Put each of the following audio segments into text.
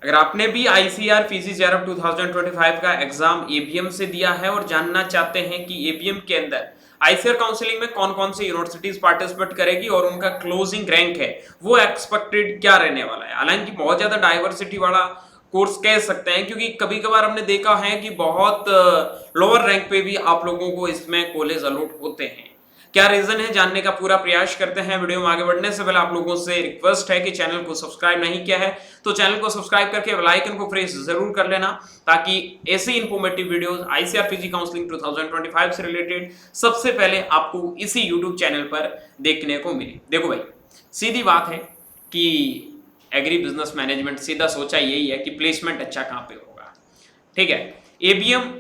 अगर आपने भी आईसीआर पीजी जेआरएफ 2025 का एग्जाम एबीएम से दिया है और जानना चाहते हैं कि एबीएम के अंदर आईसीआर काउंसलिंग में कौन कौन सी यूनिवर्सिटीज पार्टिसिपेट करेगी और उनका क्लोजिंग रैंक है वो एक्सपेक्टेड क्या रहने वाला है, हालांकि बहुत ज्यादा डाइवर्सिटी वाला कोर्स कह सकते हैं क्योंकि कभी कभार हमने देखा है कि बहुत लोअर रैंक पे भी आप लोगों को इसमें कॉलेज अलॉट होते हैं। क्या रीजन है जानने का पूरा प्रयास करते हैं। वीडियो में आगे बढ़ने से पहले आप लोगों से रिक्वेस्ट है कि चैनल को सब्सक्राइब नहीं किया है तो चैनल को सब्सक्राइब करके बेल आइकन को प्रेस जरूर कर लेना ताकि ऐसी informative videos ICR PG counselling 2025 से रिलेटेड सबसे पहले आपको इसी यूट्यूब चैनल पर देखने को मिले। देखो भाई, सीधी बात है कि एग्री बिजनेस मैनेजमेंट सीधा सोचा यही है कि प्लेसमेंट अच्छा कहाँ पे होगा। ठीक है, एबीएम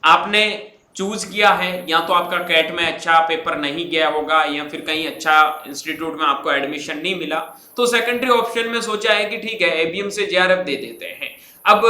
आपने चूज किया है या तो आपका कैट में अच्छा पेपर नहीं गया होगा या फिर कहीं अच्छा इंस्टीट्यूट में आपको एडमिशन नहीं मिला तो सेकेंडरी ऑप्शन में सोचा है कि ठीक है एबीएम से जेआरएफ दे देते हैं। अब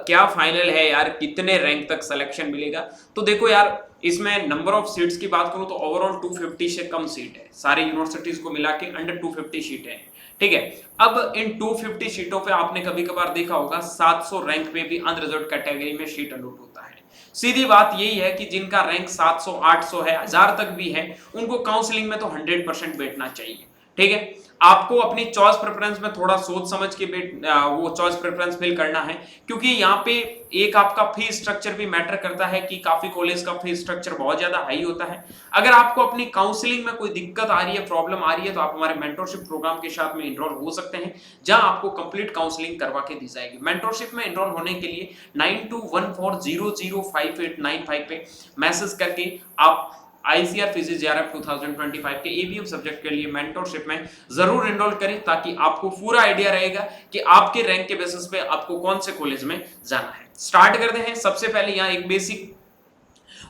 क्या फाइनल है यार, कितने रैंक तक सिलेक्शन मिलेगा? तो देखो यार, इसमें नंबर ऑफ सीट्स की बात करूं तो ओवरऑल 250 से कम सीट है, सारी यूनिवर्सिटीज को मिला के अंडर 250 सीटें हैं। ठीक है, अब इन 250 सीटों पे आपने कभी कभार देखा होगा 700 रैंक पे भी अनरिजर्व्ड कैटेगरी में सीट अलॉट होता है। सीधी बात यही है कि जिनका रैंक 700 800 है, 1000 तक भी है, उनको काउंसलिंग में तो 100% बैठना चाहिए। ठीक है, आपको अपनी चॉइस प्रेफरेंस में थोड़ा सोच समझ के वो चॉइस प्रेफरेंस फिल करना है क्योंकि यहाँ पे एक आपका फी स्ट्रक्चर भी मैटर करता है कि काफी कॉलेज का फी स्ट्रक्चर बहुत ज्यादा हाई होता है। अगर आपको अपनी काउंसलिंग में कोई दिक्कत आ रही है, प्रॉब्लम आ रही है तो आप हमारे मेंटरशिप प्रोग्राम के साथ में इनरोल हो सकते हैं जहां आपको कंप्लीट काउंसलिंग करवा के दी जाएगी। मेंटरशिप में इनरोल होने के लिए 9214005895 पे मैसेज करके आप आईसीआर फिजिक्स जेआरएफ 2025 के एबीएम सब्जेक्ट के लिए मेंटरशिप में जरूर एनरोल करें ताकि आपको पूरा आइडिया रहेगा कि आपके रैंक के बेसिस पे आपको कौन से कॉलेज में जाना है। स्टार्ट करते हैं। सबसे पहले यहाँ एक बेसिक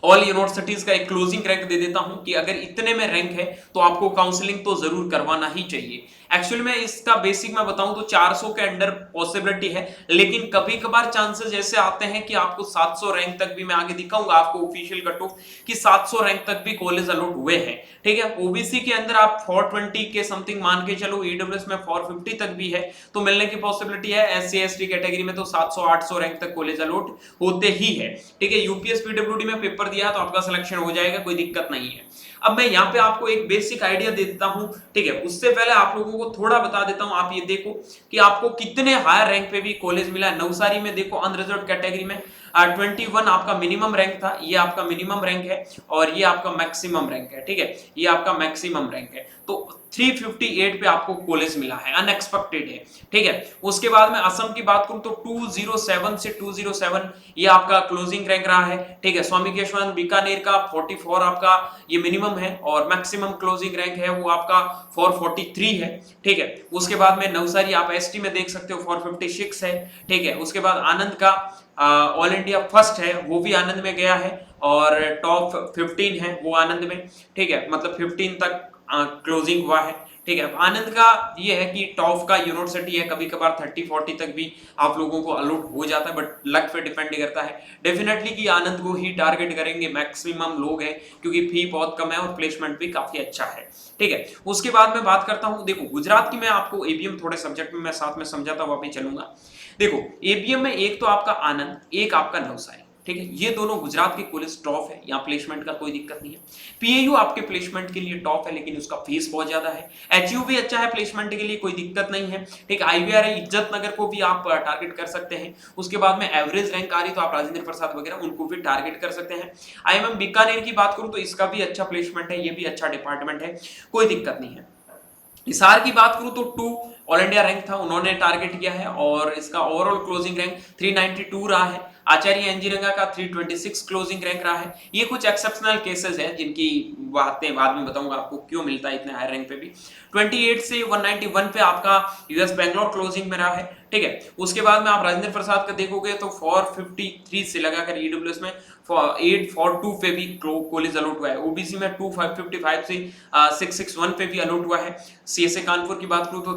ऑल यूनिवर्सिटीज का एक क्लोजिंग रैंक दे देता हूं कि अगर इतने में रैंक है तो आपको काउंसलिंग तो जरूर करवाना ही चाहिए। एक्चुअली में इसका बेसिक मैं बताऊं तो 400 के अंडर पॉसिबिलिटी है, लेकिन कभी कभार चांसेस ऐसे आते हैं कि आपको 700 रैंक तक भी, मैं आगे दिखाऊंगा आपको ऑफिशियल कट ऑफ कि 700 रैंक तक भी कॉलेज अलॉट हुए हैं। ठीक है, ओबीसी के अंदर आप 420 के समथिंग मान के चलो, ईडब्ल्यूएस में 450 तक भी है तो मिलने की पॉसिबिलिटी है। एससी एसटी कैटेगरी में तो 700 800 रैंक तक कॉलेज अलॉट होते ही है। ठीक है, यूपीएस पीडब्ल्यूडी में पेपर दिया तो आपका सिलेक्शन हो जाएगा, कोई दिक्कत नहीं है। अब मैं यहाँ पे आपको एक बेसिक आइडिया दे देता हूँ। ठीक है, उससे पहले आप लोगों को थोड़ा बता देता हूँ। आप ये देखो कि आपको कितने हायर रैंक पे भी कॉलेज मिला है। नवसारी में देखो अनरिजर्व्ड कैटेगरी में 21 आपका मिनिमम रैंक था, ये आपका मिनिमम रैंक है और ये आपका मैक्सिमम रैंक है। ठीक है, ये आपका मैक्सिमम रैंक है तो 358 पे आपको कॉलेज मिला है, अनएक्सपेक्टेड है। ठीक है, उसके बाद में असम की बात करूं तो 207 से 207 ये आपका क्लोजिंग रैंक रहा है। ठीक है, स्वामी केशवानंद बीकानेर का 44 आपका ये मिनिमम है और मैक्सिमम क्लोजिंग रैंक है वो आपका 443 है। ठीक है, उसके बाद में नवसारी आप एसटी में देख सकते हो 456 है। ठीक है, उसके बाद आनंद का ऑल इंडिया फर्स्ट है, वो भी आनंद में गया है और टॉप 15 है वो आनंद में। ठीक है, मतलब 15 तक क्लोजिंग हुआ है। ठीक है, आनंद का ये है कि टॉप का यूनिवर्सिटी है, कभी कभार 30-40 तक भी आप लोगों को अलॉट हो जाता है, बट लक पे डिपेंड करता है। डेफिनेटली कि आनंद को ही टारगेट करेंगे, मैक्सिमम लोग हैं क्योंकि फी बहुत कम है और प्लेसमेंट भी काफी अच्छा है। ठीक है, उसके बाद मैं बात करता हूं, देखो गुजरात की मैं आपको एबीएम थोड़े सब्जेक्ट में मैं साथ में समझाता हुआ भी चलूंगा। देखो एबीएम में एक तो आपका आनंद, एक आपका नवसारी। ठीक है, ये दोनों गुजरात के कॉलेज टॉप है, यहाँ प्लेसमेंट का कोई दिक्कत नहीं है। पीएयू आपके प्लेसमेंट के लिए टॉप है लेकिन उसका फीस बहुत ज्यादा है। एचयू भी अच्छा है प्लेसमेंट के लिए, कोई दिक्कत नहीं है। ठीक, आईवीआरआई इज्जत नगर को भी आप टारगेट कर सकते हैं। उसके बाद में एवरेज रैंक आ रही तो आप राजेंद्र प्रसाद वगैरह उनको भी टारगेट कर सकते हैं। आईएमएम बीकानेर की बात करूं तो इसका भी अच्छा प्लेसमेंट है, ये भी अच्छा डिपार्टमेंट है, कोई दिक्कत नहीं है। हिसार की बात करूं तो 2 ऑल इंडिया रैंक था, उन्होंने टारगेट किया है और इसका ओवरऑल क्लोजिंग रैंक 392 रहा है। आचार्य इंजीनियरिंग का 326 क्लोजिंग रैंक रहा है। ये कुछ एक्सेप्शनल केसेस हैं जिनकी बातें बाद में बताऊंगा आपको क्यों मिलता है इतने हाई रैंक पे भी। 28 से 191 पे आपका यूएस बैंगलोर क्लोजिंग में रहा है। ठीक है, उसके बाद में आप राजेंद्र प्रसाद का देखोगे तो 453 से लगाकर ईडब्ल्यूएस में 842 पे भी कॉलेज अलॉट हुआ है। ओबीसी में 2555 से 661 पे भी अलॉट हुआ है। सीएसए कानपुर की बात करूं तो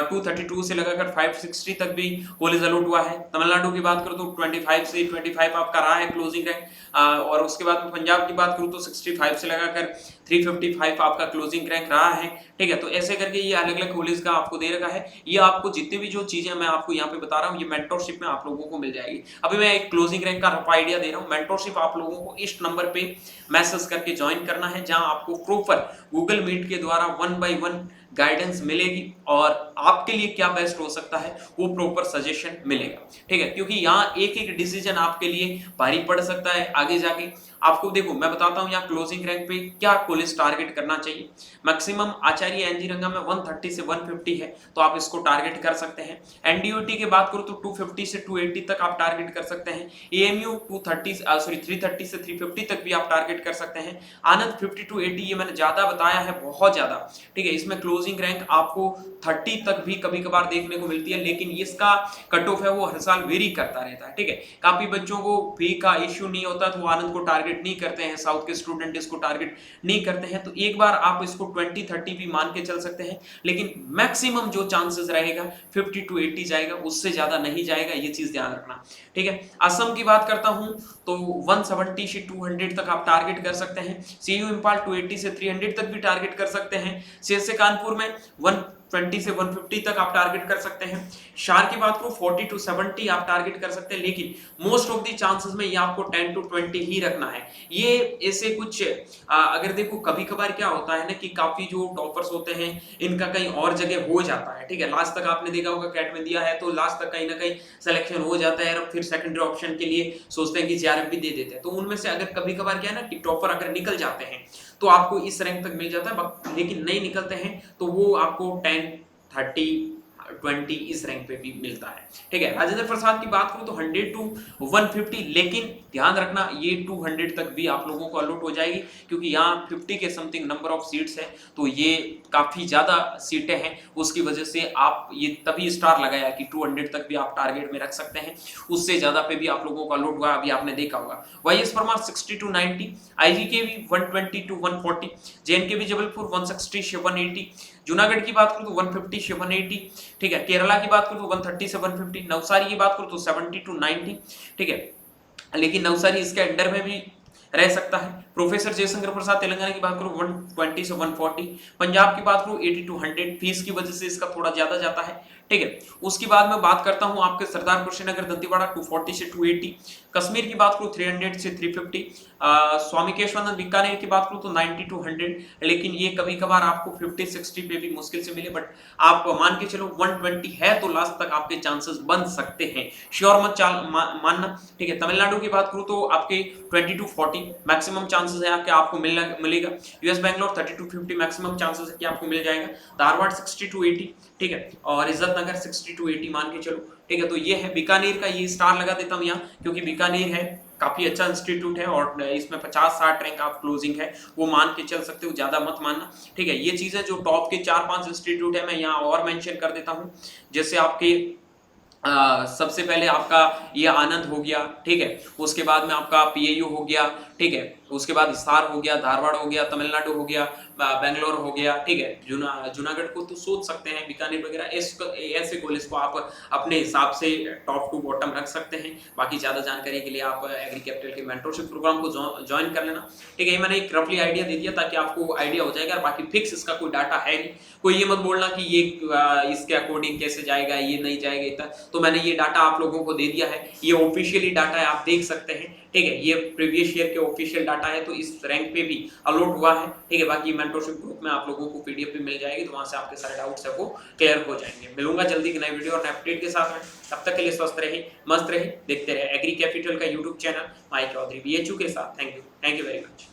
232 से लगाकर 560 तक भी कॉलेज अलॉट हुआ है। तमिलनाडु की बात करूं तो 25 से 25 आपका रहा है क्लोजिंग रैंक और उसके बाद पंजाब की बात करूं तो 65 से लगाकर 355 आपका क्लोजिंग रैंक रहा है। ठीक है, है, तो ऐसे करके ये अलग अलग कॉलेज का आपको दे रखा है। ये आपको जितनी भी जो चीजें मैं आपको यहाँ पे बता रहा हूँ, ये मेंटरशिप में आप लोगों को मिल जाएगी। अभी मैं एक क्लोजिंग रैंक का रफ आइडिया दे रहा हूँ। मेंटरशिप आप लोगों को इस नंबर पे मैसेज करके ज्वाइन करना है, जहां आपको प्रॉपर गूगल मीट के द्वारा 1 बाय 1 गाइडेंस मिलेगी और आपके लिए क्या बेस्ट हो सकता है वो प्रॉपर सजेशन मिलेगा, ठीक है। क्योंकि यहाँ एक एक डिसीजन आपके लिए भारी पड़ सकता है आगे जाके। आपको देखो मैं बताता हूँ यहाँ क्लोजिंग रैंक पे क्या कॉलेज टारगेट करना चाहिए। मैक्सिमम आचार्य एनजी रंगा में 130 से 150 है, तो आप इसको टारगेट कर सकते हैं। एनडीओटी की बात करो तो 250 से 280 तक आप टारगेट कर सकते हैं। एएमयू 330 से 350 तक भी आप टारगेट कर सकते हैं। आनंद 50 to 80 ये मैंने ज्यादा बताया है, बहुत ज्यादा, ठीक है। इसमें क्लोजिंग रैंक आपको 30 तक भी कभी कभार देखने को मिलती है, लेकिन इसका कट ऑफ है वो हर साल वेरी करता रहता है, ठीक है। काफी बच्चों को फी का इश्यू नहीं होता तो वो आनंद को टारगेट नहीं करते हैं, साउथ के स्टूडेंट इसको टारगेट नहीं करते हैं, तो एक बार आप इसको 20-30 भी मान के चल सकते हैं। लेकिन मैक्सिमम जो चांसेस रहेगा 50 to 80 जाएगा, उससे ज्यादा नहीं जाएगा, ये चीज ध्यान रखना, ठीक है। असम की बात करता हूं तो 170 से 200 तक आप टारगेट कर सकते हैं। सीयू इंपाल 280 से 300 तक भी टारगेट कर सकते हैं। से कानपुर में 120 से 150 तक आप टारगेट कर सकते हैं। शार की बात करो 40 to 70 आप टारगेट कर सकते हैं, लेकिन मोस्ट ऑफ द चांसेस में ये आपको 10 to 20 ही रखना है। ये ऐसे कुछ अगर देखो कभी कभार क्या होता है ना कि काफी जो टॉपर्स होते हैं इनका कहीं और जगह हो जाता है, ठीक है। लास्ट तक आपने देखा होगा कैट में दिया है तो लास्ट तक कहीं ना कहीं सिलेक्शन हो जाता है और फिर सेकेंडरी ऑप्शन के लिए सोचते हैं कि जेआरएफ भी दे देते हैं। तो उनमें से अगर कभी कभार क्या है ना कि टॉपर अगर निकल जाते हैं तो आपको इस रैंक तक मिल जाता है, लेकिन नहीं निकलते हैं तो वो आपको 10, 30, 20 इस रैंक पे भी मिलता है, ठीक है। राजेंद्र प्रसाद की बात करूं तो 100 to 150, लेकिन ध्यान रखना ये 200 तक भी आप लोगों को अलॉट हो जाएगी, क्योंकि यहाँ 50 के समथिंग नंबर ऑफ सीट्स है, तो ये काफी ज्यादा सीटें हैं, उसकी वजह से आप ये तभी स्टार लगाया कि 200 तक भी आप टारगेट में रख सकते हैं। उससे ज्यादा पे भी आप लोगों का अलॉट हुआ, अभी आपने देखा होगा। वाईएस परमार 60 to 90, आईजीके भी 120 to 140, जेएनके भी जबलपुर 160 से 180, जूनागढ़ की बात करूं तो 150 से 180, ठीक है। केरला की बात करूं तो 130 से 150, नवसारी की बात करूं तो 70 to 90, ठीक है। लेकिन नवसारी इसके अंडर में भी रह सकता है। प्रोफेसर जयशंकर प्रसाद तेलंगाना की बात करूं 120 से 140, पंजाब की बात करूं 80 to 100, फीस की वजह से इसका थोड़ा ज्यादा जाता है, ठीक है। उसके बाद मैं बात करता हूं आपके सरदार कुशीनगर दंतेवाड़ा 240 से 280, कश्मीर की बात करूं 300 से 350, स्वामी केशवानंद बीकानेर की बात करूं तो 90 to 100, लेकिन ये कभी कभार आपको 50-60 पे भी मुश्किल से मिले, बट आप मान के चलो 120 है तो लास्ट तक आपके चांसेस बन सकते हैं, श्योर मत मानना, ठीक है। तमिलनाडु की बात करूं तो आपके 20 to 40 मैक्सिमम चांसेस है कि आपको मिलेगा। US Bangalore 30 to 50 maximum chances है कि आपको मिल जाएगा। धारवाड़ 60 to 80, ठीक है, और इज्जत नगर 60 to 80 मान के चलो, ठीक है। तो ये है बीकानेर का, ये स्टार लगा देता हूं यहाँ, क्योंकि बीकानेर है काफी अच्छा इंस्टीट्यूट है और इसमें 50-60 रैंक आप क्लोजिंग है वो मान के चल सकते हो, ज्यादा मत मानना, ठीक है। ये चीजें जो टॉप के 4-5 इंस्टीट्यूट है मैं यहाँ और मेंशन कर देता हूँ, जैसे आपके सबसे पहले आपका ये आनंद हो गया, ठीक है। उसके बाद में आपका पीएयू हो गया, ठीक है। उसके बाद हिसार हो गया, धारवाड़ हो गया, तमिलनाडु हो गया, बेंगलोर हो गया, ठीक है। जूनागढ़ को तो सोच सकते हैं, बीकानेर वगैरह ऐसे कॉलेज को आप अपने हिसाब से टॉप टू बॉटम रख सकते हैं। बाकी ज्यादा जानकारी के लिए आप एग्री कैपिटल के मेंटरशिप प्रोग्राम को ज्वाइन कर लेना, ठीक है। ये मैंने एक रफली आइडिया दे दिया ताकि आपको आइडिया हो जाएगा, बाकी फिक्स इसका कोई डाटा है नहीं। कोई ये मत बोलना कि ये इसके अकॉर्डिंग कैसे जाएगा, ये नहीं जाएगा इतना, तो मैंने ये डाटा आप लोगों को दे दिया है, ये ऑफिशियली डाटा है, आप देख सकते हैं, ठीक है। ये प्रीवियस ईयर के ऑफिशियल डाटा है, तो इस रैंक पे भी अलॉट हुआ है, ठीक है। बाकी मेंटरशिप ग्रुप में आप लोगों को पीडीएफ भी मिल जाएगी, तो वहां से आपके सारे डाउट्स है वो क्लियर हो जाएंगे। मिलूंगा जल्दी की नई वीडियो और नए अपडेट के साथ में, तब तक के लिए स्वस्थ रहिए, मस्त रहिए, देखते रहे एग्री कैपिटल का YouTube channel my Chaudhary BHU के साथ। Thank you very much.